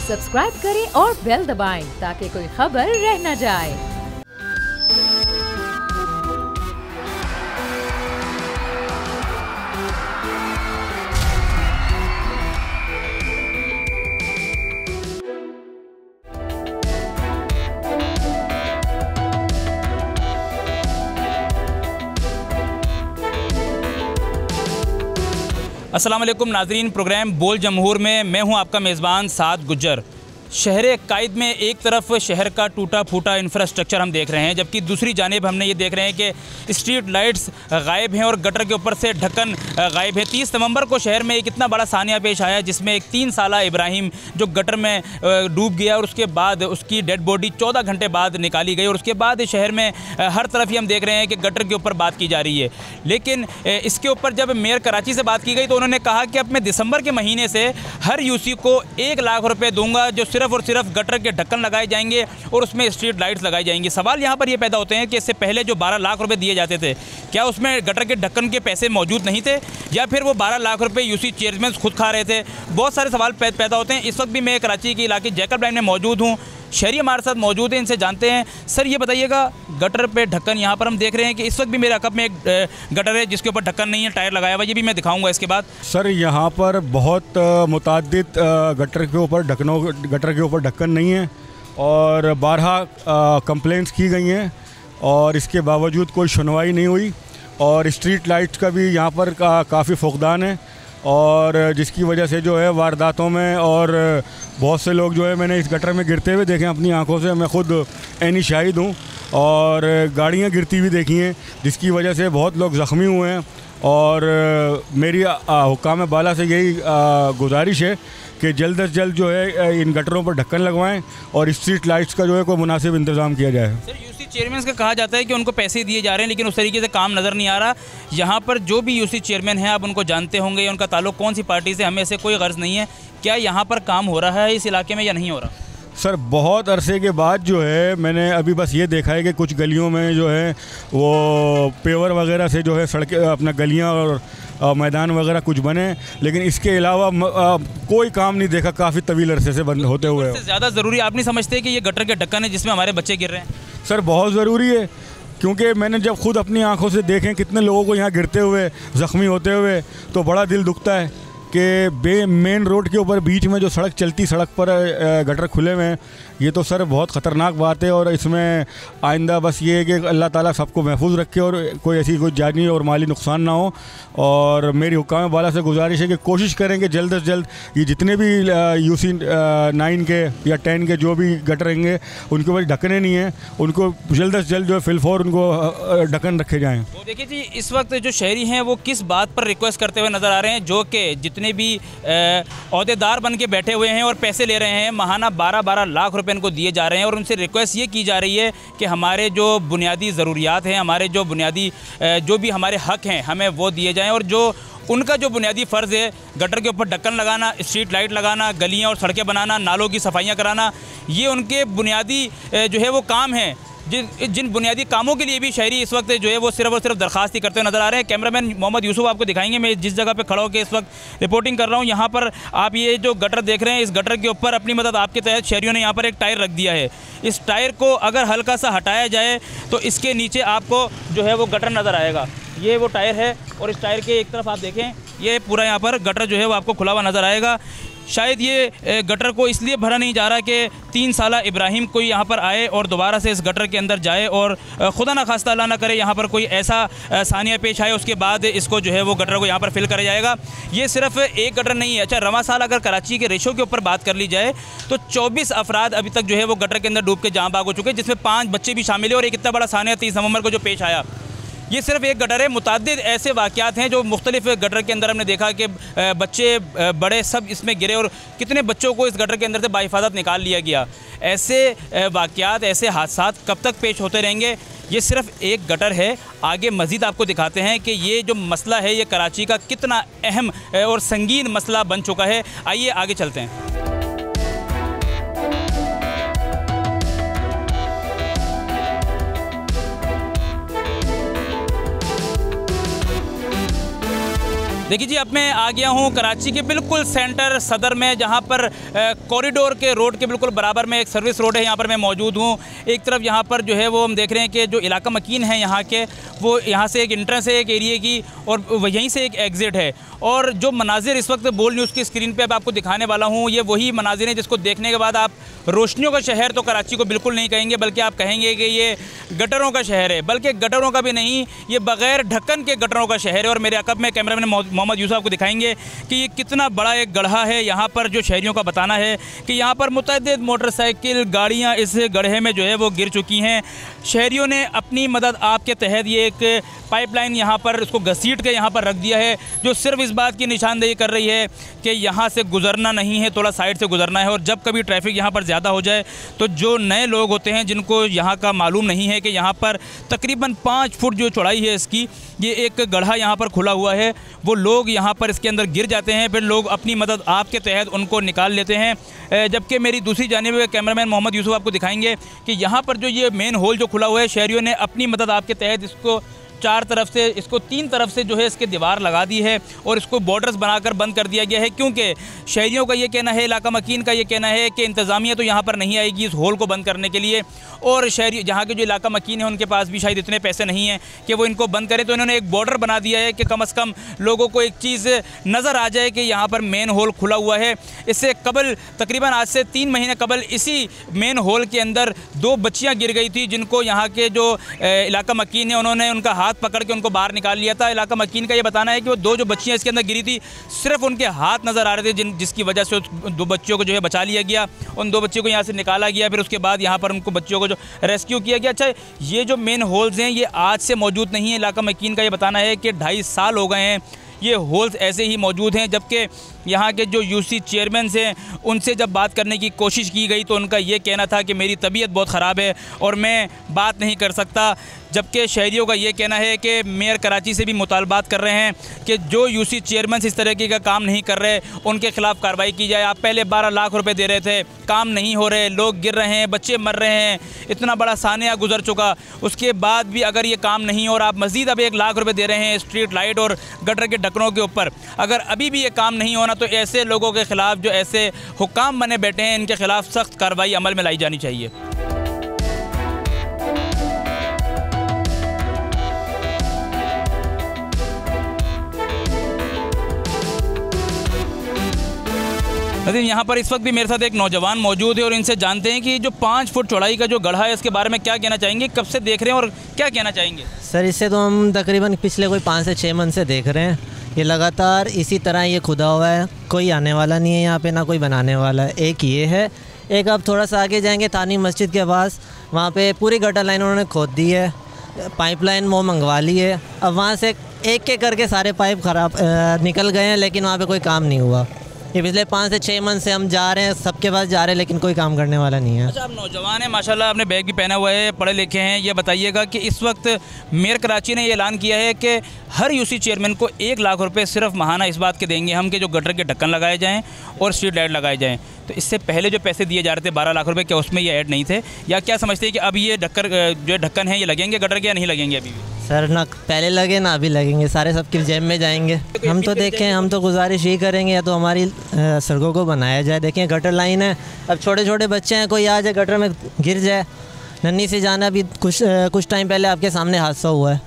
Subscribe करें और bell दबाएं ताकि कोई खबर रह न जाए। अस्सलाम वालेकुम नाजरीन, प्रोग्राम बोल जमहूर में मैं हूं आपका मेज़बान साद गुज्जर। शहर कायद में एक तरफ शहर का टूटा फूटा इंफ्रास्ट्रक्चर हम देख रहे हैं, जबकि दूसरी जानिब हमने ये देख रहे हैं कि स्ट्रीट लाइट्स गायब हैं और गटर के ऊपर से ढक्कन गायब है। 30 नवंबर को शहर में एक इतना बड़ा सानिया पेश आया जिसमें एक 3 साला इब्राहिम जो गटर में डूब गया और उसके बाद उसकी डेड बॉडी 14 घंटे बाद निकाली गई। और उसके बाद शहर में हर तरफ ही हम देख रहे हैं कि गटर के ऊपर बात की जा रही है। लेकिन इसके ऊपर जब मेयर कराची से बात की गई तो उन्होंने कहा कि अब मैं दिसंबर के महीने से हर यूसी को 1 लाख रुपये दूंगा, जो सिर्फ और सिर्फ गटर के ढक्कन लगाए जाएंगे और उसमें स्ट्रीट लाइट्स लगाई जाएंगी। सवाल यहाँ पर ये पैदा होते हैं कि इससे पहले जो 12 लाख रुपए दिए जाते थे, क्या उसमें गटर के ढक्कन के पैसे मौजूद नहीं थे, या फिर वो 12 लाख रुपए यूसी चेयरमैन खुद खा रहे थे? बहुत सारे सवाल पैदा होते हैं। इस वक्त भी मैं कराची के इलाके जैकब लाइन में मौजूद हूँ। शहरी हमारे साथ मौजूद हैं, इनसे जानते हैं। सर ये बताइएगा, गटर पे ढक्कन यहाँ पर हम देख रहे हैं कि इस वक्त भी मेरे अकब में एक गटर है जिसके ऊपर ढक्कन नहीं है, टायर लगाया हुआ, ये भी मैं दिखाऊंगा इसके बाद। सर यहाँ पर बहुत मुतादिद गटर के ऊपर ढक्कन नहीं है और 12 कंप्लेंट्स की गई हैं और इसके बावजूद कोई सुनवाई नहीं हुई। और स्ट्रीट लाइट्स का भी यहाँ पर काफ़ी फुकदान है और जिसकी वजह से जो है वारदातों में और बहुत से लोग जो है मैंने इस गटर में गिरते हुए देखे अपनी आंखों से, मैं खुद ऐनी शाहिद हूँ। और गाड़ियाँ गिरती हुई देखी हैं जिसकी वजह से बहुत लोग ज़ख्मी हुए हैं। और मेरी हुक्काम बाला से यही गुजारिश है कि जल्द से जल्द जो है इन गटरों पर ढक्कन लगवाएं और स्ट्रीट लाइट्स का जो है कोई मुनासिब इंतज़ाम किया जाए। सर यूसी चेयरमैन का कहा जाता है कि उनको पैसे दिए जा रहे हैं लेकिन उस तरीके से काम नज़र नहीं आ रहा। यहाँ पर जो भी यूसी चेयरमैन हैं आप उनको जानते होंगे, उनका ताल्लुक कौन सी पार्टी से, हमें ऐसे कोई गर्ज नहीं है। क्या यहाँ पर काम हो रहा है इस इलाके में या नहीं हो रहा? सर बहुत अरसे के बाद जो है मैंने अभी बस ये देखा है कि कुछ गलियों में जो है वो पेवर वगैरह से जो है सड़कें अपना गलियाँ और मैदान वगैरह कुछ बने, लेकिन इसके अलावा कोई काम नहीं देखा काफ़ी तवील अरसे से बंद होते हुए। ज़्यादा ज़रूरी आप नहीं समझते कि ये गटर के ढक्कन है जिसमें हमारे बच्चे गिर रहे हैं? सर बहुत ज़रूरी है, क्योंकि मैंने जब खुद अपनी आंखों से देखें कितने लोगों को यहाँ गिरते हुए ज़ख्मी होते हुए तो बड़ा दिल दुखता है कि मेन रोड के ऊपर बीच में जो सड़क चलती सड़क पर गटर खुले हुए हैं। ये तो सर बहुत ख़तरनाक बात है और इसमें आइंदा बस ये है कि अल्लाह ताला सबको महफूज रखे और कोई ऐसी कोई जानी और माली नुकसान ना हो। और मेरी हुक्काम बाला से गुजारिश है कि कोशिश करें कि जल्द से जल्द ये जितने भी यूसी 9 के या 10 के जो भी गटर रहेंगे उनके ऊपर ढक्कने नहीं हैं, उनको जल्द से जल्द जो है फिलफौर उनको ढक्कन रखे जाएँ। तो देखिए जी, इस वक्त जो शहरी हैं वो किस बात पर रिक्वेस्ट करते हुए नज़र आ रहे हैं, जो कि जितने भी अहदेदार बन के बैठे हुए हैं और पैसे ले रहे हैं, माहाना 12-12 लाख रुपए इनको दिए जा रहे हैं और उनसे रिक्वेस्ट ये की जा रही है कि हमारे जो बुनियादी ज़रूरियात हैं, हमारे जो बुनियादी जो भी हमारे हक़ हैं हमें वो दिए जाएं। और जो उनका जो बुनियादी फ़र्ज़ है, गटर के ऊपर ढक्कन लगाना, स्ट्रीट लाइट लगाना, गलियाँ और सड़कें बनाना, नालों की सफाइयाँ कराना, ये उनके बुनियादी जो है वो काम है। जिन बुनियादी कामों के लिए भी शहरी इस वक्त जो है वो सिर्फ और सिर्फ दरख्वास्त ही करते हुए नज़र आ रहे हैं। कैमरामैन मोहम्मद यूसुफ आपको दिखाएंगे, मैं जिस जगह पे खड़ा होकर इस वक्त रिपोर्टिंग कर रहा हूँ। यहाँ पर आप ये जो गटर देख रहे हैं, इस गटर के ऊपर अपनी मदद आपके तहत शहरियों ने यहाँ पर एक टायर रख दिया है। इस टायर को अगर हल्का सा हटाया जाए तो इसके नीचे आपको जो है वो गटर नज़र आएगा। ये वो टायर है और इस टायर के एक तरफ आप देखें, ये पूरा यहाँ पर गटर जो है वो आपको खुला हुआ नज़र आएगा। शायद ये गटर को इसलिए भरा नहीं जा रहा कि 3 साला इब्राहिम कोई यहाँ पर आए और दोबारा से इस गटर के अंदर जाए और खुदा ना खास्ता अल्लाह ना करे यहाँ पर कोई ऐसा सानिया पेश आए, उसके बाद इसको जो है वो गटर को यहाँ पर फिल करा जाएगा। ये सिर्फ एक गटर नहीं है। अच्छा, रवां साल अगर कराची के रेशो के ऊपर बात कर ली जाए तो 24 अफराद अभी तक जो है वो गटर के अंदर डूब के जाँ बाग हो चुके हैं, जिसमें 5 बच्चे भी शामिल हैं। और एक इतना बड़ा सानिया 30 नवंबर को जो पेश आया, ये सिर्फ एक गटर है। मुतादिद ऐसे वाक़यात हैं जो मुख्तलिफ गटर के अंदर हमने देखा कि बच्चे बड़े सब इसमें गिरे और कितने बच्चों को इस गटर के अंदर से बाहिफाजत निकाल लिया गया। ऐसे वाक़यात, ऐसे हादसात कब तक पेश होते रहेंगे? ये सिर्फ एक गटर है। आगे मज़ीद आपको दिखाते हैं कि ये जो मसला है ये कराची का कितना अहम और संगीन मसला बन चुका है। आइए आगे चलते हैं। देखिए जी, अब मैं आ गया हूँ कराची के बिल्कुल सेंटर सदर में, जहाँ पर कॉरिडोर के रोड के बिल्कुल बराबर में एक सर्विस रोड है, यहाँ पर मैं मौजूद हूँ। एक तरफ यहाँ पर जो है वो हम देख रहे हैं कि जो इलाका मकीन है यहाँ के, वो यहाँ से एक इंट्रेंस है एक एरिए की और यहीं से एक एग्ज़िट है। और जो मनाजिर इस वक्त बोल न्यूज़ की स्क्रीन पे अब आपको दिखाने वाला हूँ, ये वही मनाजिर हैं जिसको देखने के बाद आप रोशनियों का शहर तो कराची को बिल्कुल नहीं कहेंगे, बल्कि आप कहेंगे कि ये गटरों का शहर है। बल्कि गटरों का भी नहीं, ये बग़ैर ढक्कन के गटरों का शहर है। और मेरे अकब में कैमरामैन मोहम्मद यूसुफ आपको दिखाएंगे कि ये कितना बड़ा एक गड्ढा है। यहाँ पर जो शहरियों का बताना है कि यहाँ पर मुतअद्दिद मोटरसाइकिल गाड़ियाँ इस गड्ढे में जो है वो गिर चुकी हैं। शहरियों ने अपनी मदद आपके तहत ये एक पाइपलाइन यहाँ पर उसको घसीट के यहाँ पर रख दिया है, जो सिर्फ इस बात की निशानदेही कर रही है कि यहाँ से गुजरना नहीं है, थोड़ा साइड से गुजरना है। और जब कभी ट्रैफिक यहाँ पर ज़्यादा हो जाए तो जो नए लोग होते हैं जिनको यहाँ का मालूम नहीं है कि यहाँ पर तकरीबन 5 फुट जो चौड़ाई है इसकी, ये एक गड्ढा यहाँ पर खुला हुआ है, वो लोग यहाँ पर इसके अंदर गिर जाते हैं। फिर लोग अपनी मदद आपके तहत उनको निकाल लेते हैं। जबकि मेरी दूसरी जानिब कैमरामैन मोहम्मद यूसुफ आपको दिखाएंगे कि यहाँ पर जो ये मेन होल जो खुला हुआ है, शहरियों ने अपनी मदद आपके तहत इसको 4 तरफ से, इसको 3 तरफ से जो है इसके दीवार लगा दी है और इसको बॉर्डर्स बनाकर बंद कर दिया गया है। क्योंकि शहरियों का ये कहना है, इलाका मकीन का ये कहना है कि इंतज़ामिया तो यहाँ पर नहीं आएगी इस होल को बंद करने के लिए, और शहरी जहाँ के जो इलाका मकीन है उनके पास भी शायद इतने पैसे नहीं हैं कि वो इनको बंद करें। तो इन्होंने एक बॉर्डर बना दिया है कि कम से कम लोगों को एक चीज़ नज़र आ जाए कि यहाँ पर मेन होल खुला हुआ है। इससे कबल तकरीबन आज से 3 महीने कबल इसी मेन होल के अंदर 2 बच्चियाँ गिर गई थी, जिनको यहाँ के जो इलाका मकीन है उन्होंने उनका हाथ पकड़ के उनको बाहर निकाल लिया था। इलाका मकीन का ये बताना है कि वो 2 जो बच्चियाँ इसके अंदर गिरी थी, सिर्फ उनके हाथ नज़र आ रहे थे, जिसकी वजह से 2 बच्चियों को जो है बचा लिया गया। उन 2 बच्चियों को यहाँ से निकाला गया, फिर उसके बाद यहाँ पर उनको बच्चियों को जो रेस्क्यू किया गया। अच्छा, ये जो मेन होल्स हैं ये आज से मौजूद नहीं है। इलाका मकीन का ये बताना है कि 2.5 साल हो गए हैं ये होल्स ऐसे ही मौजूद हैं। जबकि यहाँ के जो यूसी चेयरमैन हैं उनसे जब बात करने की कोशिश की गई तो उनका ये कहना था कि मेरी तबीयत बहुत ख़राब है और मैं बात नहीं कर सकता। जबकि शहरियों का ये कहना है कि मेयर कराची से भी मुतालबात कर रहे हैं कि जो यूसी चेयरमैन इस तरह का काम नहीं कर रहे उनके खिलाफ़ कार्रवाई की जाए। आप पहले 12 लाख रुपए दे रहे थे, काम नहीं हो रहे, लोग गिर रहे हैं, बच्चे मर रहे हैं, इतना बड़ा सानिया गुजर चुका, उसके बाद भी अगर ये काम नहीं हो और आप मज़ीद अब 1 लाख रुपये दे रहे हैं स्ट्रीट लाइट और गटर के ढक्कनों के ऊपर, अगर अभी भी ये काम नहीं होना तो ऐसे लोगों के ख़िलाफ़, जो ऐसे हुक्काम बने बैठे हैं, इनके ख़िलाफ़ सख्त कार्रवाई अमल में लाई जानी चाहिए। यहाँ पर इस वक्त भी मेरे साथ एक नौजवान मौजूद है और इनसे जानते हैं कि जो 5 फुट चौड़ाई का जो गड्ढा है इसके बारे में क्या कहना चाहेंगे, कब से देख रहे हैं और क्या कहना चाहेंगे? सर, इससे तो हम तकरीबन पिछले कोई 5 से 6 मंथ से देख रहे हैं। ये लगातार इसी तरह ये खुदा हुआ है, कोई आने वाला नहीं है यहाँ पे, ना कोई बनाने वाला है। एक ये है, एक अब थोड़ा सा आगे जाएंगे थानी मस्जिद के पास, वहाँ पे पूरी गटर लाइन उन्होंने खोद दी है, पाइपलाइन वो मंगवा ली है। अब वहाँ से एक एक करके सारे पाइप ख़राब निकल गए हैं, लेकिन वहाँ पे कोई काम नहीं हुआ। ये पिछले 5 से 6 मंथ से हम जा रहे हैं, सबके पास जा रहे हैं, लेकिन कोई काम करने वाला नहीं है। अच्छा, आप नौजवान हैं माशाल्लाह, आपने बैग भी पहना हुआ है, पढ़े लिखे हैं, ये बताइएगा कि इस वक्त मेयर कराची ने ये ऐलान किया है कि हर यूसी चेयरमैन को 1 लाख रुपए सिर्फ माहाना इस बात के देंगे हम कि जो गटर के ढक्कन लगाए जाएँ और स्ट्रीट लाइट लगाए जाएँ। तो इससे पहले जो पैसे दिए जा रहे थे 12 लाख रुपए, क्या उसमें ये ऐड नहीं थे, या क्या समझते हैं कि अब ये जो ढक्कन है ये लगेंगे गटर के या नहीं लगेंगे अभी भी? सर, ना पहले लगे ना अभी लगेंगे, सारे सबकी जेब में जाएंगे। हम तो देखें, हम तो गुजारिश ही करेंगे या तो हमारी सड़कों को बनाया जाए। देखें गटर लाइन है, अब छोटे छोटे बच्चे हैं, कोई आ जाए गटर में गिर जाए, नन्ही सी जान। अभी कुछ टाइम पहले आपके सामने हादसा हुआ है,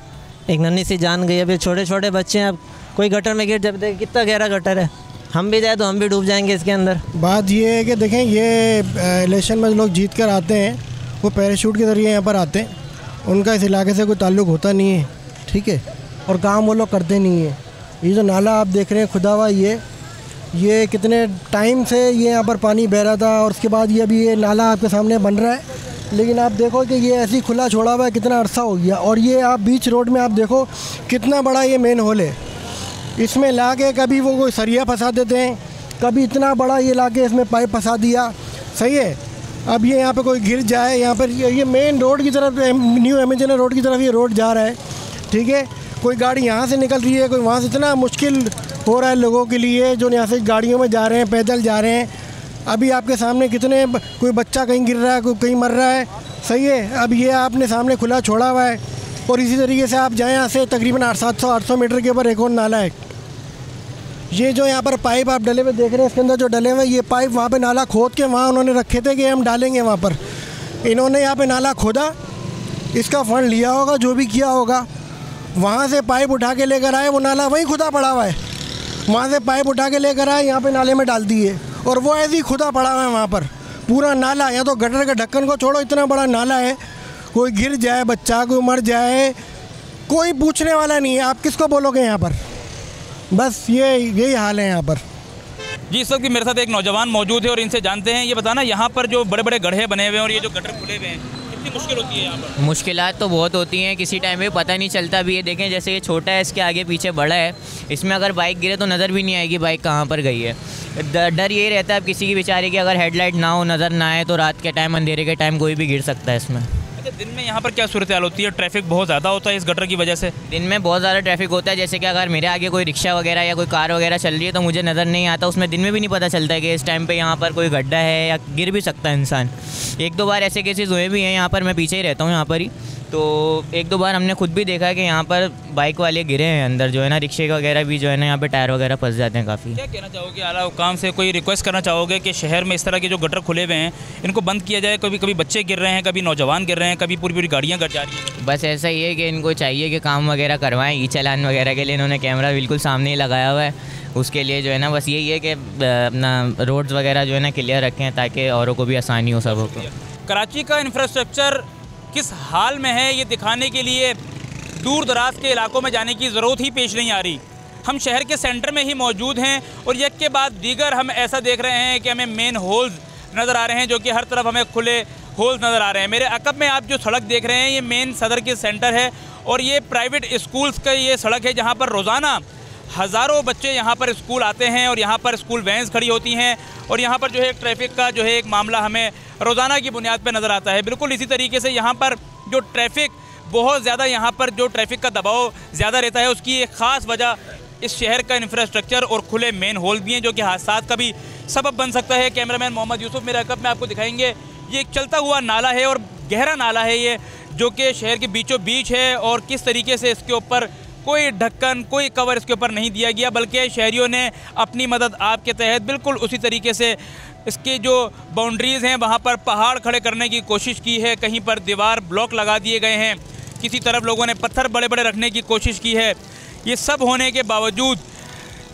एक नन्ही सी जान गई। अभी छोटे छोटे बच्चे हैं, अब कोई गटर में गिर जाए, देखें कितना गहरा गटर है, हम भी जाए तो हम भी डूब जाएंगे इसके अंदर। बात ये है कि देखें, ये इलेक्शन में लोग जीत कर आते हैं, वो पैराशूट के ज़रिए यहाँ पर आते हैं, उनका इस इलाके से कोई ताल्लुक़ होता नहीं है, ठीक है, और काम वो लोग करते नहीं है। ये जो नाला आप देख रहे हैं खुदा हुआ, ये कितने टाइम से ये यहाँ पर पानी बह रहा था, और उसके बाद ये अभी ये नाला आपके सामने बन रहा है, लेकिन आप देखो कि ये ऐसे ही खुला छोड़ा हुआ है, कितना अरसा हो गया। और ये आप बीच रोड में आप देखो कितना बड़ा ये मेन होल है, इसमें ला के कभी वो कोई सरिया फंसा देते हैं, कभी इतना बड़ा ये ला के इसमें पाइप फंसा दिया, सही है। अब ये यहाँ पे कोई गिर जाए, यहाँ पर ये मेन रोड की तरफ, न्यू एमेजन रोड की तरफ ये रोड जा रहा है, ठीक है, कोई गाड़ी यहाँ से निकल रही है, कोई वहाँ से, इतना मुश्किल हो रहा है लोगों के लिए जो यहाँ से गाड़ियों में जा रहे हैं, पैदल जा रहे हैं। अभी आपके सामने कितने, कोई बच्चा कहीं गिर रहा है, कोई कहीं मर रहा है, सही है। अब ये आपने सामने खुला छोड़ा हुआ है, और इसी तरीके से आप जाएँ यहाँ से तकरीबन 700-800 मीटर के ऊपर एक और नाला है, ये जो यहाँ पर पाइप आप डले हुए देख रहे हैं, इसके अंदर जो डले हुए ये पाइप वहाँ पे नाला खोद के वहाँ उन्होंने रखे थे कि हम डालेंगे वहाँ पर। इन्होंने यहाँ पे नाला खोदा, इसका फंड लिया होगा, जो भी किया होगा, वहाँ से पाइप उठा के लेकर आए, वो नाला वहीं खुदा पड़ा हुआ है, वहाँ से पाइप उठा के लेकर आए, यहाँ पे नाले में डाल दिए और वो ऐसे ही खुदा पड़ा हुआ है वहाँ पर पूरा नाला। यहाँ तो गटर के ढक्कन को छोड़ो, इतना बड़ा नाला है, कोई गिर जाए, बच्चा कोई मर जाए, कोई पूछने वाला नहीं है। आप किसको बोलोगे यहाँ पर? बस यही हाल है यहाँ पर। जी, इस वक्त भी मेरे साथ एक नौजवान मौजूद है और इनसे जानते हैं। ये बताना, यहाँ पर जो बड़े बड़े गड्ढे बने हुए हैं और ये जो गटर खुले हुए हैं, कितनी मुश्किल होती है यहाँ पर? मुश्किलात तो बहुत होती हैं, किसी टाइम पे पता नहीं चलता भी है। देखें जैसे ये छोटा है, इसके आगे पीछे बड़ा है, इसमें अगर बाइक गिरे तो नज़र भी नहीं आएगी बाइक कहाँ पर गई है। डर ये रहता है अब किसी की बेचारे की अगर हेडलाइट ना हो, नज़र ना आए, तो रात के टाइम, अंधेरे के टाइम कोई भी गिर सकता है इसमें। अच्छा, दिन में यहाँ पर क्या सूरत हाल होती है? ट्रैफिक बहुत ज़्यादा होता है इस गटर की वजह से? दिन में बहुत ज़्यादा ट्रैफिक होता है। जैसे कि अगर मेरे आगे कोई रिक्शा वगैरह या कोई कार वगैरह चल रही है तो मुझे नज़र नहीं आता, उसमें दिन में भी नहीं पता चलता है कि इस टाइम पे यहाँ पर कोई गड्ढा है या गिर भी सकता है इंसान। एक दो बार ऐसे केसेस हुए भी हैं, यहाँ पर मैं पीछे ही रहता हूँ यहाँ पर ही, तो एक दो बार हमने खुद भी देखा है कि यहाँ पर बाइक वाले गिरे हैं अंदर, जो है ना, रिक्शे वगैरह भी जो है ना, यहाँ पे टायर वगैरह फंस जाते हैं काफ़ी। क्या कहना चाहोगे आला हुकाम से? कोई रिक्वेस्ट करना चाहोगे कि शहर में इस तरह के जो गटर खुले हुए हैं इनको बंद किया जाए? कभी कभी बच्चे गिर रहे हैं, कभी नौजवान गिर रहे हैं, कभी पूरी पूरी गाड़ियाँ गिर जा रही हैं। बस ऐसा ही है कि इनको चाहिए कि काम वगैरह करवाएं। ई चालान वगैरह के लिए इन्होंने कैमरा बिल्कुल सामने ही लगाया हुआ है, उसके लिए जो है ना बस यही है कि अपना रोड्स वगैरह जो है ना क्लियर रखें ताकि औरों को भी आसानी हो सबों को। कराची का इंफ्रास्ट्रक्चर किस हाल में है ये दिखाने के लिए दूर दराज के इलाकों में जाने की ज़रूरत ही पेश नहीं आ रही। हम शहर के सेंटर में ही मौजूद हैं और एक के बाद दीगर हम ऐसा देख रहे हैं कि हमें मेन होल्स नज़र आ रहे हैं, जो कि हर तरफ हमें खुले होल्स नज़र आ रहे हैं। मेरे अकब में आप जो सड़क देख रहे हैं ये मेन सदर के सेंटर है और ये प्राइवेट स्कूल्स का ये सड़क है जहाँ पर रोज़ाना हज़ारों बच्चे यहाँ पर स्कूल आते हैं और यहाँ पर स्कूल वैन्स खड़ी होती हैं और यहाँ पर जो है ट्रैफिक का जो है एक मामला हमें रोज़ाना की बुनियाद पर नज़र आता है। बिल्कुल इसी तरीके से यहाँ पर जो ट्रैफिक बहुत ज़्यादा, यहाँ पर जो ट्रैफिक का दबाव ज़्यादा रहता है, उसकी एक ख़ास वजह इस शहर का इंफ्रास्ट्रक्चर और खुले मेन होल भी हैं, जो कि हादसात का भी सबब बन सकता है। कैमरामैन मोहम्मद यूसुफ मेरे अकब में आपको दिखाएंगे। ये एक चलता हुआ नाला है और गहरा नाला है ये, जो कि शहर के बीचों बीच है और किस तरीके से इसके ऊपर कोई ढक्कन, कोई कवर इसके ऊपर नहीं दिया गया, बल्कि शहरियों ने अपनी मदद आपके तहत बिल्कुल उसी तरीके से इसके जो बाउंड्रीज़ हैं वहाँ पर पहाड़ खड़े करने की कोशिश की है। कहीं पर दीवार ब्लॉक लगा दिए गए हैं, किसी तरफ लोगों ने पत्थर बड़े बड़े रखने की कोशिश की है। ये सब होने के बावजूद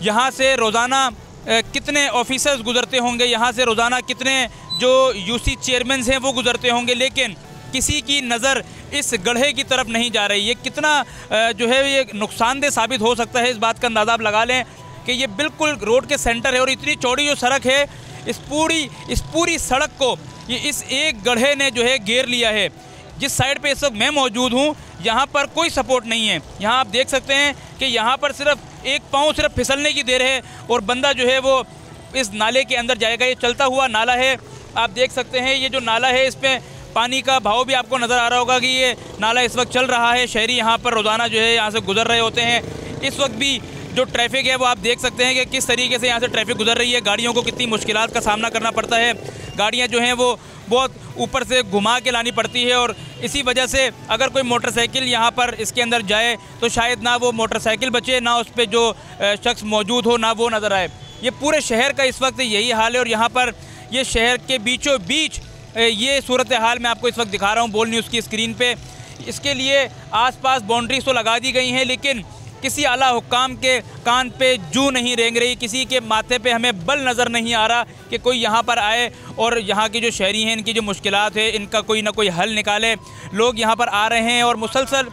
यहाँ से रोज़ाना कितने ऑफिसर्स गुज़रते होंगे, यहाँ से रोज़ाना कितने जो यूसी चेयरमैन हैं वो गुज़रते होंगे, लेकिन किसी की नज़र इस गड्ढे की तरफ नहीं जा रही। ये कितना जो है ये नुकसानदेह साबित हो सकता है, इस बात का अंदाज़ा आप लगा लें कि ये बिल्कुल रोड के सेंटर है और इतनी चौड़ी जो सड़क है, इस पूरी सड़क को ये इस एक गड्ढे ने जो है घेर लिया है। जिस साइड पे इस वक्त मैं मौजूद हूँ यहाँ पर कोई सपोर्ट नहीं है। यहाँ आप देख सकते हैं कि यहाँ पर सिर्फ एक पाँव सिर्फ फिसलने की देर है और बंदा जो है वो इस नाले के अंदर जाएगा। ये चलता हुआ नाला है, आप देख सकते हैं। ये जो नाला है इसमें पानी का भाव भी आपको नज़र आ रहा होगा कि ये नाला इस वक्त चल रहा है। शहरी यहाँ पर रोज़ाना जो है यहाँ से गुजर रहे होते हैं। इस वक्त भी जो ट्रैफिक है वो आप देख सकते हैं कि किस तरीके से यहाँ से ट्रैफिक गुजर रही है। गाड़ियों को कितनी मुश्किलात का सामना करना पड़ता है। गाड़ियाँ जो हैं वो बहुत ऊपर से घुमा के लानी पड़ती है और इसी वजह से अगर कोई मोटरसाइकिल यहाँ पर इसके अंदर जाए तो शायद ना वो मोटरसाइकिल बचे, ना उस पर जो शख्स मौजूद हो ना वो नज़र आए। ये पूरे शहर का इस वक्त यही हाल है और यहाँ पर ये शहर के बीचों बीच ये सूरत हाल मैं आपको इस वक्त दिखा रहा हूँ बोल न्यूज़ की स्क्रीन पे। इसके लिए आसपास बाउंड्रीज तो लगा दी गई हैं, लेकिन किसी आला हुक्काम के कान पे जू नहीं रेंग रही, किसी के माथे पे हमें बल नज़र नहीं आ रहा कि कोई यहाँ पर आए और यहाँ के जो शहरी हैं इनकी जो मुश्किलात है इनका कोई ना कोई हल निकाले। लोग यहाँ पर आ रहे हैं और मुसलसल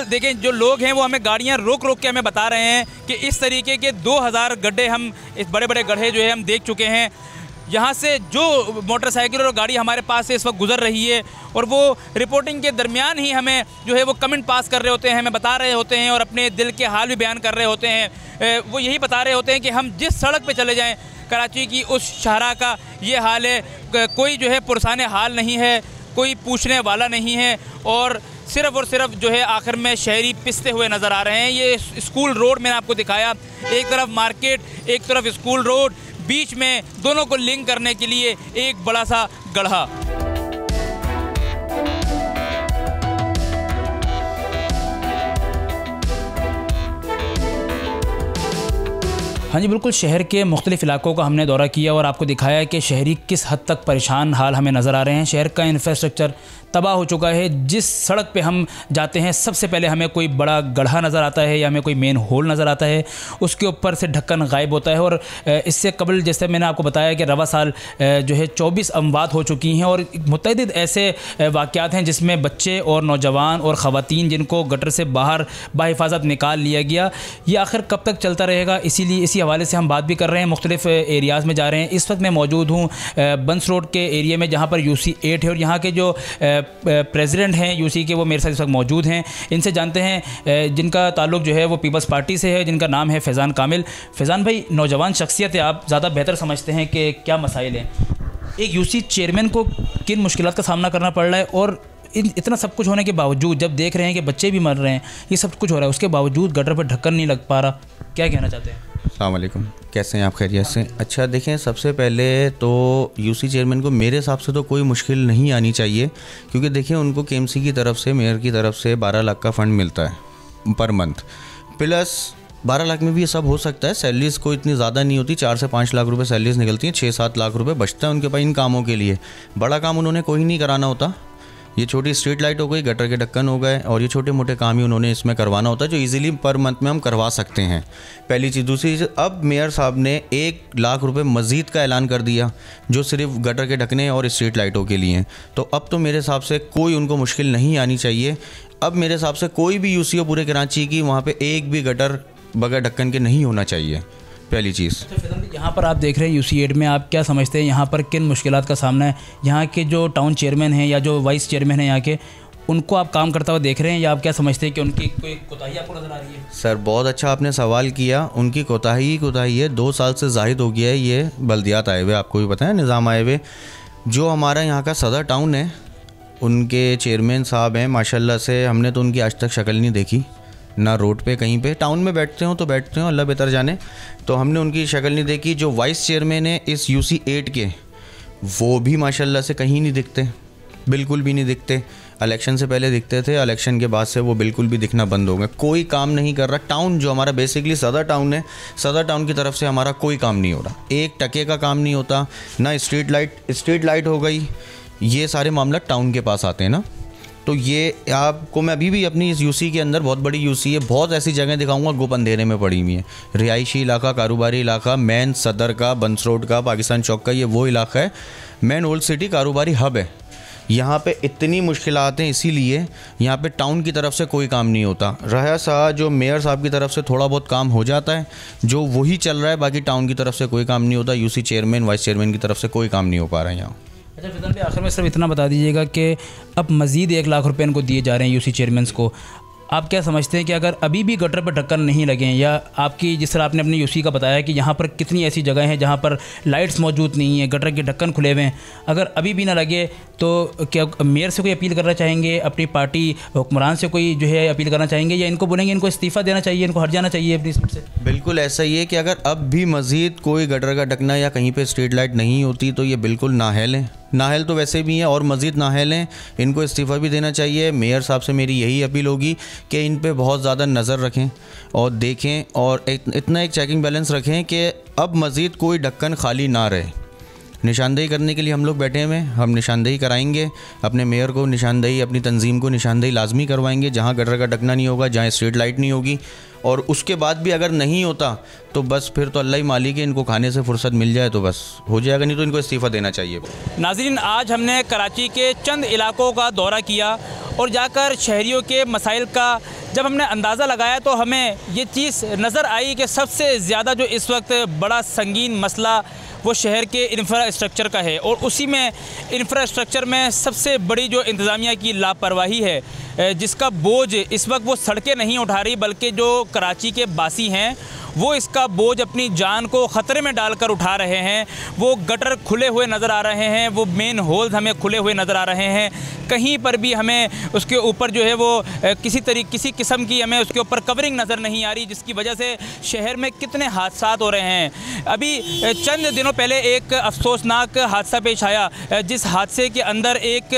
देखें जो लोग हैं वो हमें गाड़ियाँ रोक रोक के हमें बता रहे हैं कि इस तरीके के 2000 गड्ढे हम इस बड़े बड़े गड्ढे जो है हम देख चुके हैं। यहाँ से जो मोटरसाइकिल और गाड़ी हमारे पास से इस वक्त गुजर रही है और वो रिपोर्टिंग के दरमियान ही हमें जो है वो कमेंट पास कर रहे होते हैं, हमें बता रहे होते हैं और अपने दिल के हाल भी बयान कर रहे होते हैं। वो यही बता रहे होते हैं कि हम जिस सड़क पे चले जाएं कराची की उस शाहरा का ये हाल है, कोई जो है पुरसाने हाल नहीं है, कोई पूछने वाला नहीं है और सिर्फ जो है आखिर में शहरी पिसते हुए नज़र आ रहे हैं। ये स्कूल रोड मैंने आपको दिखाया, एक तरफ मार्केट एक तरफ स्कूल रोड, बीच में दोनों को लिंक करने के लिए एक बड़ा सा गड्ढा। हाँ जी, बिल्कुल। शहर के मुख्तलिफ़ इलाकों का हमने दौरा किया और आपको दिखाया कि शहरी किस हद तक परेशान हाल हमें नज़र आ रहे हैं। शहर का इंफ्रास्ट्रक्चर तबाह हो चुका है। जिस सड़क पे हम जाते हैं सबसे पहले हमें कोई बड़ा गड्ढा नज़र आता है या हमें कोई मेन होल नज़र आता है, उसके ऊपर से ढक्कन गायब होता है। और इससे कबल जैसे मैंने आपको बताया कि रवा साल जो है 24 अमवात हो चुकी हैं और मुतअद्दिद ऐसे वाक़यात हैं जिसमें बच्चे और नौजवान और ख़वातीन जिनको गटर से बाहर बाहिफाजत निकाल लिया गया। ये आखिर कब तक चलता रहेगा, इसीलिए इसी हवाले से हम बात भी कर रहे हैं। मुख्तलिफ़ एरियाज़ में जा रहे हैं। इस वक्त मैं मौजूद हूँ बंस रोड के एरिया में जहाँ पर UC 8 है और यहाँ के जो प्रेसिडेंट हैं UC के वो मेरे साथ इस वक्त मौजूद हैं। इनसे जानते हैं जिनका ताल्लुक़ जो है वो पीपल्स पार्टी से है, जिनका नाम है फैज़ान कामिल। फैज़ान भाई, नौजवान शख्सियत है, आप ज़्यादा बेहतर समझते हैं कि क्या मसाइल हैं। एक UC चेयरमैन को किन मुश्किलात का सामना करना पड़ रहा है और इतना सब कुछ होने के बावजूद, जब देख रहे हैं कि बच्चे भी मर रहे हैं, ये सब कुछ हो रहा है, उसके बावजूद गटर पर ढक्कन नहीं लग पा रहा, क्या कहना चाहते हैं? अस्सलाम वालेकुम, कैसे हैं आप? खैरियत से? अच्छा, देखें, सबसे पहले तो UC चेयरमैन को मेरे हिसाब से तो कोई मुश्किल नहीं आनी चाहिए, क्योंकि देखिए उनको KMC की तरफ से, मेयर की तरफ से 12 लाख का फ़ंड मिलता है पर मंथ। प्लस 12 लाख में भी ये सब हो सकता है। सैलरीज़ कोई इतनी ज़्यादा नहीं होती, 4 से 5 लाख रुपए सैलरीज़ निकलती हैं, 6-7 लाख रुपए बचता है उनके पास इन कामों के लिए। बड़ा काम उन्होंने कोई नहीं कराना होता। ये छोटी स्ट्रीट लाइट हो गई, गटर के ढक्कन हो गए, और ये छोटे मोटे काम ही उन्होंने इसमें करवाना होता है, जो इजीली पर मंथ में हम करवा सकते हैं। पहली चीज़। दूसरी चीज़, अब मेयर साहब ने 1 लाख रुपए मज़ीद का ऐलान कर दिया, जो सिर्फ गटर के ढकने और स्ट्रीट लाइटों के लिए हैं। तो अब तो मेरे हिसाब से कोई उनको मुश्किल नहीं आनी चाहिए। अब मेरे हिसाब से कोई भी UC हो पूरे कराची की, वहाँ पर एक भी गटर बगैर ढक्कन के नहीं होना चाहिए, पहली चीज़। यहाँ पर आप देख रहे हैं UC 8 में, आप क्या समझते हैं यहाँ पर किन मुश्किलात का सामना है? यहाँ के जो टाउन चेयरमैन हैं या जो वाइस चेयरमैन हैं यहाँ के, उनको आप काम करता हुआ देख रहे हैं या आप क्या समझते हैं कि उनकी कोई कोताही आपको नज़र आ रही है? सर, बहुत अच्छा आपने सवाल किया। उनकी कोताही है। 2 साल से ज़ाहिद हो गया है ये बल्दियात आए हुए, आपको भी पता है, निज़ाम आए हुए। जो हमारा यहाँ का सदर टाउन है, उनके चेयरमैन साहब हैं माशाल्लाह से, हमने तो उनकी आज तक शक्ल नहीं देखी, ना रोड पे कहीं पे। टाउन में बैठते हो तो बैठते हो, अल्लाह बेहतर जाने, तो हमने उनकी शक्ल नहीं देखी। जो वाइस चेयरमैन है इस UC 8 के, वो भी माशाल्लाह से कहीं नहीं दिखते, बिल्कुल भी नहीं दिखते। इलेक्शन से पहले दिखते थे, इलेक्शन के बाद से वो बिल्कुल भी दिखना बंद हो गए। कोई काम नहीं कर रहा। टाउन जो हमारा बेसिकली सदर टाउन है, सदर टाउन की तरफ से हमारा कोई काम नहीं हो रहा, 1 टके का काम नहीं होता। ना स्ट्रीट लाइट हो गई, ये सारे मामला टाउन के पास आते हैं ना। तो ये आपको मैं अभी भी अपनी इस UC के अंदर, बहुत बड़ी UC है, बहुत ऐसी जगह दिखाऊंगा गुप अंधेरे में पड़ी हुई है। रिहायशी इलाका, कारोबारी इलाका, मेन सदर का, बंस रोड का, पाकिस्तान चौक का, ये वो इलाका है, मेन ओल्ड सिटी कारोबारी हब है। यहाँ पे इतनी मुश्किलात हैं, इसीलिए यहाँ पे टाउन की तरफ से कोई काम नहीं होता। रहा सा जो मेयर साहब की तरफ से थोड़ा बहुत काम हो जाता है, जो वही चल रहा है, बाकी टाउन की तरफ से कोई काम नहीं होता। UC चेयरमैन, वाइस चेयरमैन की तरफ से कोई काम नहीं हो पा रहा है यहाँ। अच्छा फैज़ान भाई, आखिर में सिर्फ इतना बता दीजिएगा कि अब मज़ीद 1 लाख रुपये इनको दिए जा रहे हैं UC चेयरमैन को, आप क्या समझते हैं कि अगर अभी भी गटर पर ढक्कन नहीं लगे, या आपकी जिस तरह आपने अपने UC का बताया कि यहाँ पर कितनी ऐसी जगह हैं जहाँ पर लाइट्स मौजूद नहीं है, गटर के ढक्कन खुले हुए हैं, अगर अभी भी ना लगे तो क्या मेयर से कोई अपील करना चाहेंगे, अपनी पार्टी हुक्मरान से कोई जो है अपील करना चाहेंगे, या इनको बोलेंगे इनको इस्तीफ़ा देना चाहिए, इनको हट जाना चाहिए अपनी सीट से? बिल्कुल ऐसा ही है कि अगर अब भी मज़ीद कोई गटर का ढकना या कहीं पे स्ट्रीट लाइट नहीं होती तो ये बिल्कुल नाअहल है। नाअहल तो वैसे भी हैं और मज़ीद नाअहल हैं, इनको इस्तीफ़ा भी देना चाहिए। मेयर साहब से मेरी यही अपील होगी कि इन पे बहुत ज़्यादा नज़र रखें और देखें, और इतना एक चेकिंग बैलेंस रखें कि अब मज़ीद कोई ढक्कन खाली ना रहे। निशानदेही करने के लिए हम लोग बैठे हुए हैं, हम निशानदेही कराएंगे, अपने मेयर को निशानदेही, अपनी तंजीम को निशानदेही लाजमी करवाएंगे, जहाँ गटर का ढकना नहीं होगा, जहाँ स्ट्रीट लाइट नहीं होगी। और उसके बाद भी अगर नहीं होता तो बस फिर तो अल्लाह ही मालिक है, इनको खाने से फुर्सत मिल जाए तो बस हो जाएगा, नहीं तो इनको इस्तीफ़ा देना चाहिए। नाज़रीन, आज हमने कराची के चंद इलाकों का दौरा किया और जाकर शहरियों के मसाइल का जब हमने अंदाज़ा लगाया तो हमें ये चीज़ नज़र आई कि सबसे ज़्यादा जो इस वक्त बड़ा संगीन मसला वो शहर के इंफ्रास्ट्रक्चर का है, और उसी में इंफ्रास्ट्रक्चर में सबसे बड़ी जो इंतज़ामिया की लापरवाही है, जिसका बोझ इस वक्त वो सड़कें नहीं उठा रही, बल्कि जो कराची के बासी हैं वो इसका बोझ अपनी जान को ख़तरे में डालकर उठा रहे हैं। वो गटर खुले हुए नज़र आ रहे हैं, वो मेन होल्स हमें खुले हुए नज़र आ रहे हैं। कहीं पर भी हमें उसके ऊपर जो है वो किसी किस्म की हमें उसके ऊपर कवरिंग नज़र नहीं आ रही, जिसकी वजह से शहर में कितने हादसात हो रहे हैं। अभी चंद दिनों पहले एक अफसोसनाक हादसा पेश आया, जिस हादसे के अंदर एक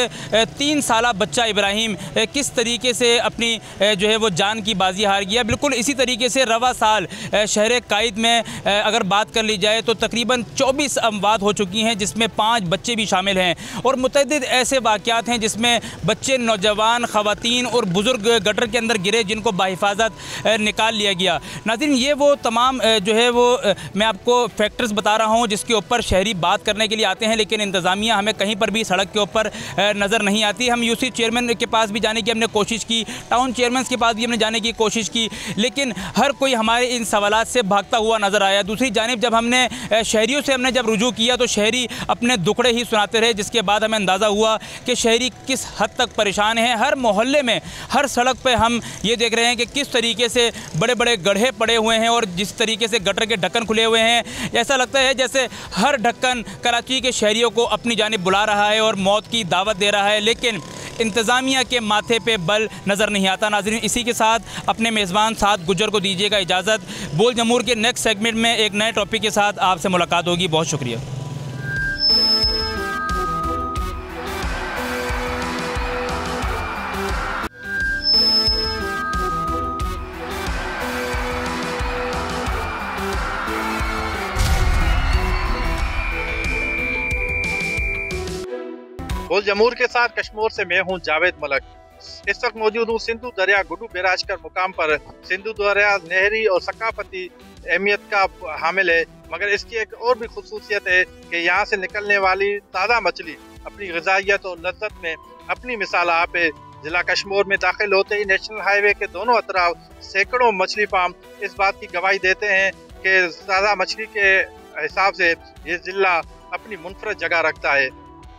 3 साला बच्चा इब्राहिम किस तरीके से अपनी जो है वो जान की बाजी हार गया। बिल्कुल इसी तरीके से रवा साल शहर कायद में अगर बात कर ली जाए तो तकरीबन 24 अमवात हो चुकी हैं, जिसमें 5 बच्चे भी शामिल हैं और मुतअद्दिद ऐसे वाक़यात हैं जिसमें बच्चे, नौजवान, ख़वातीन और बुज़ुर्ग गटर के अंदर गिरे, जिनको बाहिफाजत निकाल लिया गया। नाज़रीन, ये वो तमाम जो है वो मैं आपको फैक्टर्स बता रहा हूँ जिसके ऊपर शहरी बात करने के लिए आते हैं, लेकिन इंतज़ामिया हमें कहीं पर भी सड़क के ऊपर नज़र नहीं आती। हम यूसी चेयरमैन के पास भी जाने की हमने कोशिश की, टाउन चेयरमैन के पास भी हमने जाने की कोशिश की, लेकिन हर कोई हमारे इन सवालात से भागता हुआ नज़र आया। दूसरी जानिब जब हमने शहरियों से जब रुजू किया तो शहरी अपने दुखड़े ही सुनाते रहे, जिसके बाद हमें अंदाज़ा हुआ कि शहरी किस हद तक परेशान हैं। हर मोहल्ले में, हर सड़क पे हम ये देख रहे हैं कि किस तरीके से बड़े बड़े गड्ढे पड़े हुए हैं और जिस तरीके से गटर के ढक्कन खुले हुए हैं, ऐसा लगता है जैसे हर ढक्कन कराची के शहरियों को अपनी जानिब बुला रहा है और मौत की दावत दे रहा है, लेकिन इंतज़ामिया के माथे पे बल नज़र नहीं आता। नाज़रीन, इसी के साथ अपने मेज़बान साद गुज्जर को दीजिएगा इजाज़त। बोल जमूर के नेक्स्ट सेगमेंट में एक नए टॉपिक के साथ आपसे मुलाकात होगी। बहुत शुक्रिया। बोल जमूर के साथ कश्मीर से मैं हूं जावेद मलक। इस वक्त मौजूद हूं सिंधु दरिया गुड्डू बैराज कर मुकाम पर। सिंधु दरिया नहरी और सकाफती अहमियत का हामिल है, मगर इसकी एक और भी खुसूसियत है कि यहाँ से निकलने वाली ताज़ा मछली अपनी ग़िज़ाइयत और लज्जत में अपनी मिसाल आप है। जिला कश्मीर में दाखिल होते ही नेशनल हाईवे के दोनों अतराफ सैकड़ों मछली फार्म इस बात की गवाही देते हैं कि ताज़ा मछली के हिसाब से ये जिला अपनी मुनफरद जगह रखता है।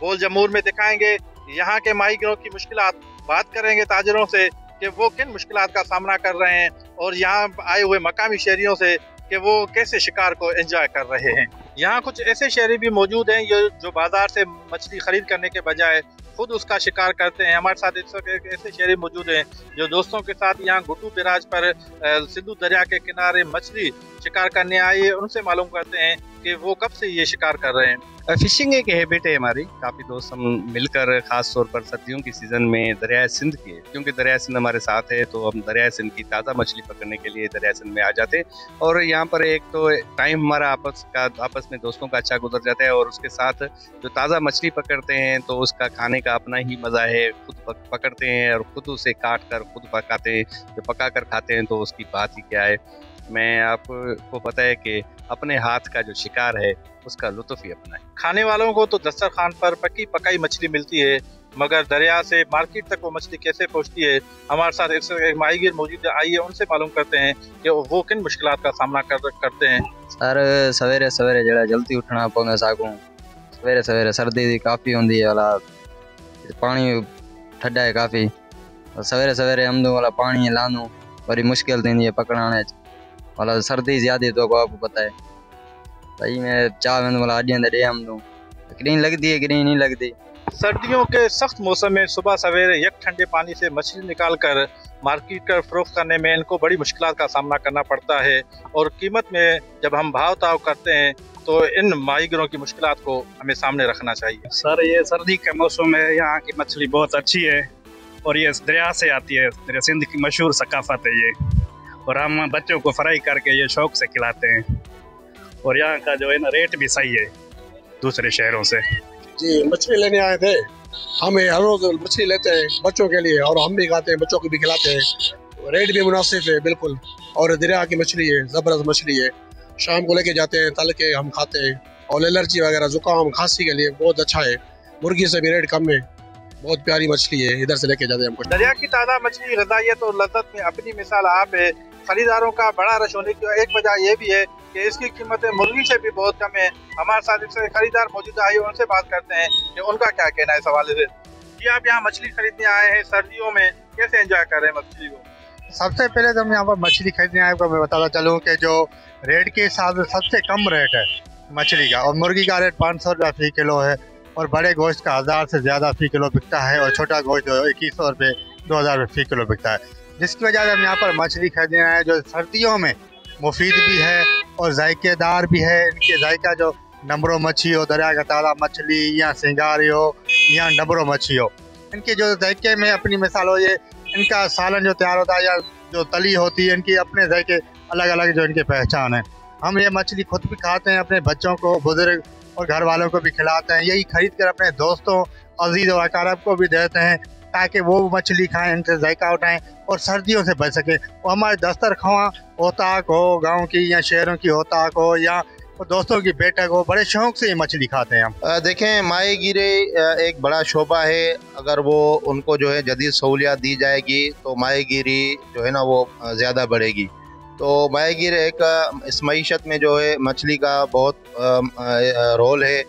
बोल जमूर में दिखाएंगे यहाँ के माहीगिरों की मुश्किलात, बात करेंगे ताजरों से कि वो किन मुश्किलात का सामना कर रहे हैं और यहाँ आए हुए मकामी शहरियों से कि वो कैसे शिकार को एंजॉय कर रहे हैं। यहाँ कुछ ऐसे शहरी भी मौजूद हैं जो बाजार से मछली खरीद करने के बजाय खुद उसका शिकार करते हैं। हमारे साथ इस वक्त ऐसे शहरी मौजूद हैं जो दोस्तों के साथ यहाँ गुड्डू बैराज पर सिंधु दरिया के किनारे मछली शिकार करने आए हैं। उनसे मालूम करते हैं कि वो कब से ये शिकार कर रहे हैं। फिशिंग एक हैबिट है हमारी, काफ़ी दोस्त हम मिलकर ख़ास तौर पर सर्दियों की सीज़न में दरियाए सिंध की, क्योंकि दरियाए सिंध हमारे साथ है तो हम दरियाए सिंध की ताज़ा मछली पकड़ने के लिए दरियाए सिंध में आ जाते हैं। और यहाँ पर एक तो टाइम हमारा आपस में दोस्तों का अच्छा गुजर जाता है और उसके साथ जो ताज़ा मछली पकड़ते हैं तो उसका खाने का अपना ही मज़ा है। खुद पकड़ते हैं और खुद उसे काट कर खुद पकाते हैं, जो पका कर खाते हैं तो उसकी बात ही क्या है। मैं आपको पता है कि अपने हाथ का जो शिकार है उसका लुत्फ ही अपना है। खाने वालों को तो दस्तरखान पर पकी पकाई मछली मिलती है, मगर दरिया से मार्केट तक वो मछली कैसे पहुंचती है। हमारे साथ एक माहीगिर मौजूद है, आइए उनसे मालूम करते हैं कि वो किन मुश्किलात का सामना करते हैं। सर सवेरे सवेरे जरा जल्दी उठना पौंदा सागू, सवेरे सवेरे सर्दी काफ़ी होंदी है वाला, पानी ठंडा है काफ़ी, और सवेरे सवेरे हमदो वाला पानी लानू बड़ी मुश्किल थी है पकड़ाने वाला। सर्दी ज़्यादा तो आपको पता है भाई, मैं चाह में वाला आडियाँ दे हम दूँ, ग्रीन लगती है ग्रीन नहीं लगती। सर्दियों के सख्त मौसम में सुबह सवेरे एक ठंडे पानी से मछली निकाल कर मार्केट कर फरोख्त करने में इनको बड़ी मुश्किलात का सामना करना पड़ता है। और कीमत में जब हम भाव ताव करते हैं तो इन माहीगिरों की मुश्किलात को हमें सामने रखना चाहिए। सर ये सर्दी के मौसम में यहाँ की मछली बहुत अच्छी है और ये दरिया से आती है, दरिया सिंध की मशहूर सकाफत है ये, और हम बच्चों को फ्राई करके ये शौक से खिलाते हैं। और यहाँ का जो है ना रेट भी सही है दूसरे शहरों से। जी मछली लेने आए थे, हम हर रोज मछली लेते हैं बच्चों के लिए और हम भी खाते हैं, बच्चों को भी खिलाते हैं। रेट भी मुनासिब है बिल्कुल, और दरिया की मछली है, ज़बरदस्त मछली है। शाम को लेके जाते हैं, तल के हम खाते हैं, और एलर्जी वगैरह जुकाम खांसी के लिए बहुत अच्छा है। मुर्गी से भी रेट कम है, बहुत प्यारी मछली है, इधर से लेके जाते हैं हम। दरिया की ताज़ा मछली ग़िज़ाइयत और लज़्ज़त में अपनी मिसाल आप है। खरीदारों का बड़ा रश होने की एक वजह यह भी है कि इसकी कीमतें मुर्गी से भी बहुत कम है। हमारे साथ इससे खरीदार मौजूद आए, उनसे बात करते हैं कि उनका क्या कहना है इस हवाले से। जी आप यहाँ मछली खरीदने आए हैं, सर्दियों में कैसे एंजॉय कर रहे हैं मछली को? सबसे पहले तो हम यहाँ पर मछली खरीदने आए को मैं बताता चलूँ कि जो रेट के हिसाब से सबसे कम रेट है मछली का, और मुर्गी का रेट 500 रुपया फी किलो है, और बड़े गोश्त का 1000 से ज़्यादा फ़ी किलो बिकता है और छोटा गोश्त जो 2100 रुपये 2000 रुपये फ़ी किलो बिकता है, जिसकी वजह से हम यहाँ पर मछली खरीदने आए जो सर्दियों में मुफीद भी है और जायकेदार भी है। इनके जायका जो नंबरों मच्छी हो, दरिया का ताज़ा मछली या सिंगारी हो या नंबरों मच्छी हो, इनके जो जायके में अपनी मिसाल हो, ये इनका सालन जो तैयार होता है या जो तली होती है, इनकी अपने जायके अलग अलग जो इनकी पहचान है। हम ये मछली खुद भी खाते हैं, अपने बच्चों को, बुजुर्ग और घर वालों को भी खिलाते हैं। यही खरीद कर अपने दोस्तों, अजीज़ और अकारब को भी देते हैं ताकि वो मछली खाएं, इनसे जायका उठाएं और सर्दियों से बच सकें। वो हमारे दस्तरखां होताक हो, गांव की या शहरों की होताक हो या दोस्तों की बैठक हो, बड़े शौक से ये मछली खाते हैं हम। देखें, माहीगीरी एक बड़ा शोबा है। अगर वो उनको जो है जदीद सहूलियात दी जाएगी तो माहीगीरी जो है ना वो ज़्यादा बढ़ेगी। तो माहीगीरी एक इस मईशत में जो है मछली का बहुत रोल है।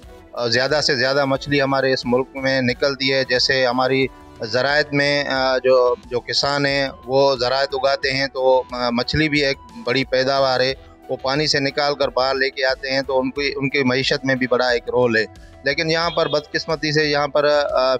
ज़्यादा से ज़्यादा मछली हमारे इस मुल्क में निकलती है। जैसे हमारी ज़राअत में जो किसान हैं वो ज़राअत उगाते हैं, तो मछली भी एक बड़ी पैदावार है। वो पानी से निकाल कर बाहर लेके आते हैं, तो उनकी मईशत में भी बड़ा एक रोल है। लेकिन यहाँ पर बदकिस्मती से यहाँ पर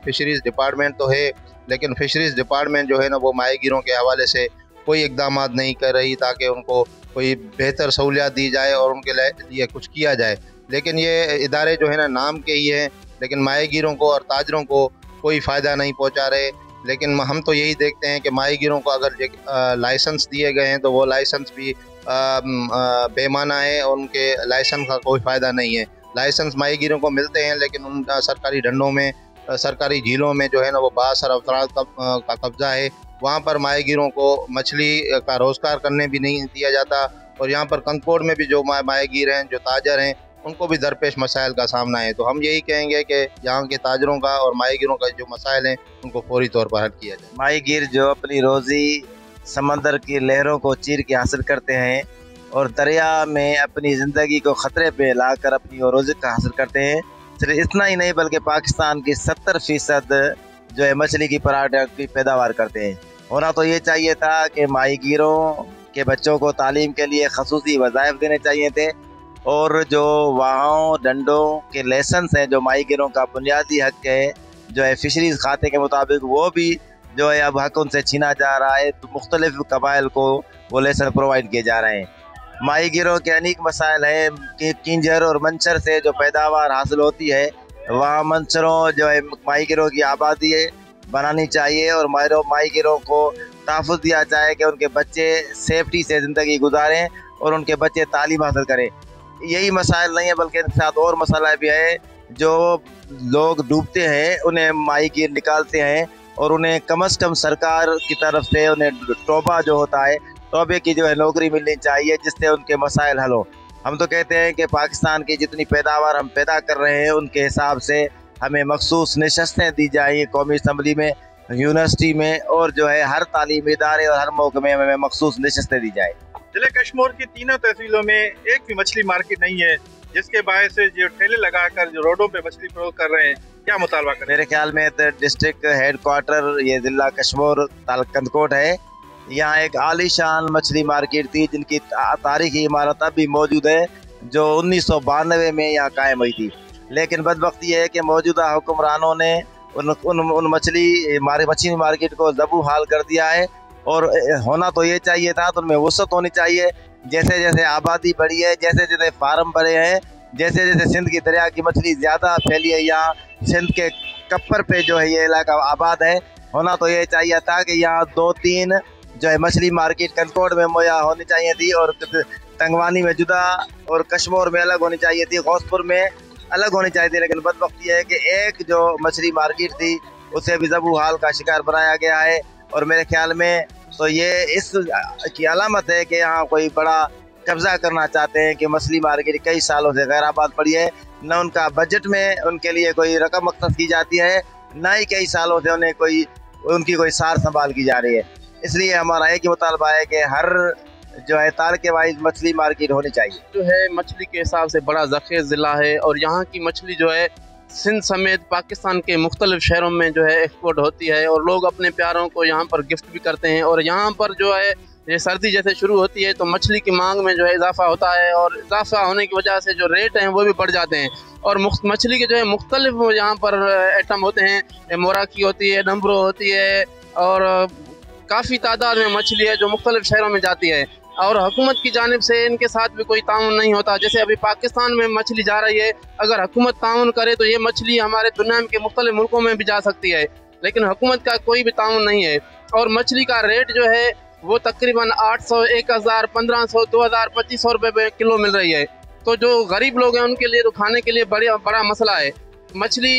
फ़िशरीज़ डिपार्टमेंट तो है, लेकिन फ़िशरीज़ डिपार्टमेंट जो है ना वो माहीगीरों के हवाले से कोई इकदाम नहीं कर रही ताकि उनको कोई बेहतर सहूलियात दी जाए और उनके लिए कुछ किया जाए। लेकिन ये इदारे जो है ना नाम के ही हैं, लेकिन माहीगीरों को और ताजरों को कोई फ़ायदा नहीं पहुँचा रहे। लेकिन हम तो यही देखते हैं कि माहीगीरों को अगर लाइसेंस दिए गए हैं तो वो लाइसेंस भी बेमाना है और उनके लाइसेंस का कोई फ़ायदा नहीं है। लाइसेंस माहीगीरों को मिलते हैं, लेकिन उनका सरकारी ढंडों में, सरकारी झीलों में जो है ना वो बासर अफराद का कब्ज़ा है। वहाँ पर माहीगीरों को मछली का रोज़गार करने भी नहीं दिया जाता। और यहाँ पर कंदकोट में भी जो माहीगीर हैं, जो ताजर हैं, उनको भी दरपेश मसाइल का सामना है। तो हम यही कहेंगे कि यहाँ के ताजरों का और माहीगीरों का जो मसाइल हैं उनको फौरी तौर पर हल किया जाए। माहीगीर जो अपनी रोज़ी समंदर की लहरों को चीर के हासिल करते हैं और दरिया में अपनी ज़िंदगी को ख़तरे पे लाकर अपनी रोज़ी का हासिल करते हैं। सिर्फ इतना ही नहीं बल्कि पाकिस्तान की 70% जो है मछली की प्रोडक्ट की पैदावार करते हैं। होना तो ये चाहिए था कि माहीगीरों के बच्चों को तालीम के लिए खसूसी वज़ाइफ देने चाहिए थे, और जो वहाँ डंडों के लाइसेंस हैं जो माहीगीरों का बुनियादी हक है जो है फ़िशरीज़ खाते के मुताबिक, वो भी जो है अब हक उनसे छीना जा रहा है। तो मुख्तलिफ कबाइल को वो लाइसेंस प्रोवाइड किए जा रहे हैं। माहीगीरों के अनेक मसाइल हैं कि किंजर और मंचर से जो पैदावार हासिल होती है, वहाँ मंचरों जो है माहीगीरों की आबादी बनानी चाहिए और माहीगीरों को तहफ़्फ़ुज़ दिया जाए कि उनके बच्चे सेफ्टी से ज़िंदगी गुजारें और उनके बच्चे तालीम हासिल करें। यही मसाइल नहीं है बल्कि इनके साथ और मसाला भी है। जो लोग डूबते हैं उन्हें माहीगीर निकालते हैं और उन्हें कम से कम सरकार की तरफ से उन्हें तोबा जो होता है, तोबे की जो है नौकरी मिलनी चाहिए जिससे उनके मसाइल हल हो। हम तो कहते हैं कि पाकिस्तान की जितनी पैदावार हम पैदा कर रहे हैं उनके हिसाब से हमें मखसूस नशस्तें दी जाएँ कौमी असम्बली में, यूनिवर्सिटी में, और जो है हर तालीमी इदारे और हर महकमे में मखसूस नशस्तें दी जाए। जिले कश्मीर की तीनों तहसीलों में एक भी मछली मार्केट नहीं है, जिसके बायस से जो ठेले लगाकर जो रोडों पे मछली फरोख्त कर रहे हैं, क्या मुतालबा कर रहे हैं? मेरे ख्याल में डिस्ट्रिक्ट हेड क्वार्टर ये ज़िला कश्मीर कंदकोट है। यहाँ एक आलीशान मछली मार्केट थी जिनकी तारीखी इमारत अब भी मौजूद है, जो 1992 में यहाँ कायम हुई थी। लेकिन बदबख्ती है कि मौजूदा हुक्मरानों ने उन मछली मार्केट को ज़बू हाल कर दिया है। और होना तो ये चाहिए था, तो उनमें वसअत होनी चाहिए। जैसे जैसे आबादी बढ़ी है, जैसे जैसे फार्म बढ़े हैं, जैसे जैसे सिंध की दरिया की मछली ज़्यादा फैली है, यहाँ सिंध के कप्पर पे जो है ये इलाका आबाद है। होना तो ये चाहिए था कि यहाँ 2-3 जो है मछली मार्केट कंदकोट में मुहैया होनी चाहिए थी, और तंगवानी में जुदा और कश्मीर में अलग होनी चाहिए थी, गौसपुर में अलग होनी चाहिए थी। लेकिन बदबख्ती है कि एक जो मछली मार्केट थी उसे भी ज़बू हाल का शिकार बनाया गया है। और मेरे ख्याल में तो ये इस की अलामत है कि यहाँ कोई बड़ा कब्ज़ा करना चाहते हैं कि मछली मार्केट कई सालों से गैर आबाद पड़ी है, न उनका बजट में उनके लिए कोई रकम मख्सूस की जाती है, न ही कई सालों से उन्हें उनकी कोई सार संभाल की जा रही है। इसलिए हमारा एक ही मुतालबा है कि हर जो है तालके वाइज मछली मार्केट होनी चाहिए। जो है मछली के हिसाब से बड़ा ज़ख़ीर ज़िला है और यहाँ की मछली जो है सिंध समेत पाकिस्तान के मुख्तलिफ शहरों में जो है एक्सपोर्ट होती है और लोग अपने प्यारों को यहाँ पर गिफ्ट भी करते हैं। और यहाँ पर जो है ये सर्दी जैसे शुरू होती है तो मछली की मांग में जो है इजाफा होता है, और इजाफा होने की वजह से जो रेट हैं वो भी बढ़ जाते हैं। और मछली के जो है मुख्तलिफ यहाँ पर आइटम होते हैं, मोरा की होती है, नंबरो होती है, और काफ़ी तादाद में मछली है जो मुख्तलिफ शहरों में जाती है। और हुकूमत की जानिब से इनके साथ भी कोई ताउन नहीं होता। जैसे अभी पाकिस्तान में मछली जा रही है, अगर हुकूमत ताउन करे तो ये मछली हमारे दुनिया के मुख्तलिफ मुल्कों में भी जा सकती है, लेकिन हुकूमत का कोई भी ताउन नहीं है। और मछली का रेट जो है वो तकरीबन 800, 1000, 1500, 2000, 2500 रुपये किलो मिल रही है। तो जो गरीब लोग हैं उनके लिए तो खाने के लिए बड़ा मसला है। मछली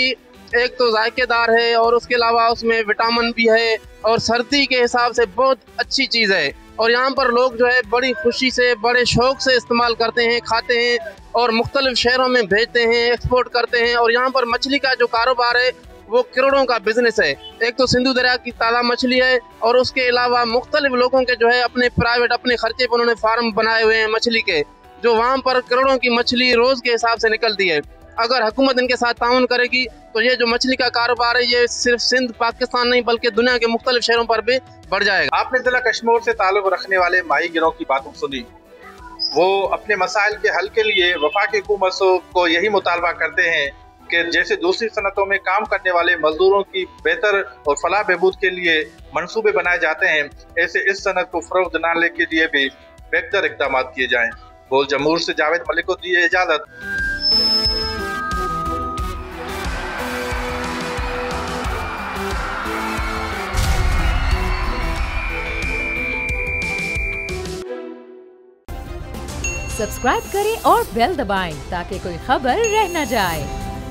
एक तो जायकेदार है और उसके अलावा उसमें विटामिन भी है, और सर्दी के हिसाब से बहुत अच्छी चीज़ है। और यहाँ पर लोग जो है बड़ी खुशी से, बड़े शौक़ से इस्तेमाल करते हैं, खाते हैं और मुख्तलिफ शहरों में भेजते हैं, एक्सपोर्ट करते हैं। और यहाँ पर मछली का जो कारोबार है वो करोड़ों का बिजनेस है। एक तो सिंधु दरिया की ताज़ा मछली है, और उसके अलावा मुख्तलिफ लोगों के जो है अपने प्राइवेट अपने खर्चे पर उन्होंने फार्म बनाए हुए हैं मछली के, जो वहाँ पर करोड़ों की मछली रोज़ के हिसाब से निकलती है। अगर हुकूमत इनके साथ ताउन करेगी तो ये जो मछली का कारोबार है ये सिर्फ सिंध पाकिस्तान नहीं बल्कि दुनिया के मुख्तलिफ शहरों पर भी बढ़ जाएगा। आपने जिला कश्मीर से ताल्लुक रखने वाले माही गिरोह की बातों सुनी। वो अपने मसाइल के हल के लिए वफाकी हुकूमत को यही मुतालबा करते हैं कि जैसे दूसरी सनतों में काम करने वाले मजदूरों की बेहतर और फलाह बहबूद के लिए मंसूबे बनाए जाते हैं, ऐसे इस सनत को फ़रोग़ दिलाने के लिए भी बेहतर इक़दाम किए जाएँ। बोल जमूर से जावेद मलिक को दी इजाज़त। सब्सक्राइब करें और बेल दबाएं ताकि कोई खबर रह न जाए।